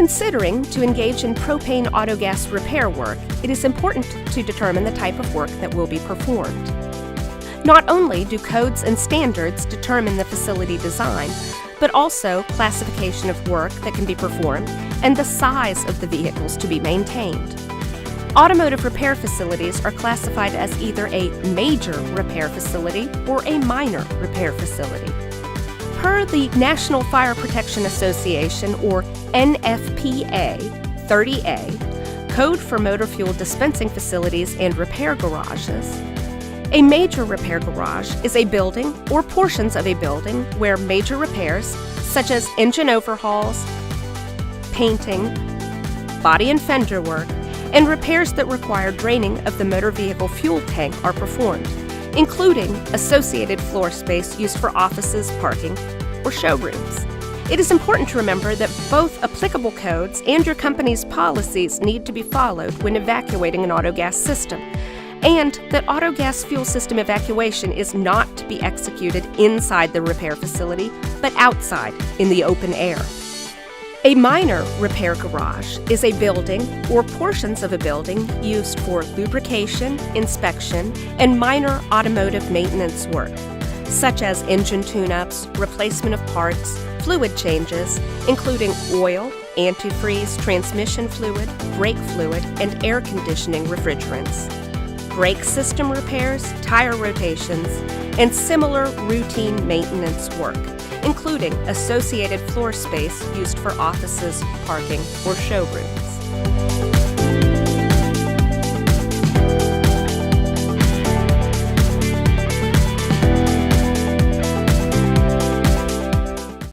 considering to engage in propane autogas repair work, it is important to determine the type of work that will be performed. Not only do codes and standards determine the facility design, but also classification of work that can be performed and the size of the vehicles to be maintained. Automotive repair facilities are classified as either a major repair facility or a minor repair facility. Per the National Fire Protection Association, or NFPA 30A, Code for Motor Fuel Dispensing Facilities and Repair Garages, a major repair garage is a building or portions of a building where major repairs, such as engine overhauls, painting, body and fender work, and repairs that require draining of the motor vehicle fuel tank are performed, including associated floor space used for offices, parking, or showrooms. It is important to remember that both applicable codes and your company's policies need to be followed when evacuating an autogas system, and that autogas fuel system evacuation is not to be executed inside the repair facility, but outside in the open air. A minor repair garage is a building or portions of a building used for lubrication, inspection, and minor automotive maintenance work, such as engine tune-ups, replacement of parts, fluid changes, including oil, antifreeze, transmission fluid, brake fluid, and air conditioning refrigerants, brake system repairs, tire rotations, and similar routine maintenance work, including associated floor space used for offices, parking, or showrooms.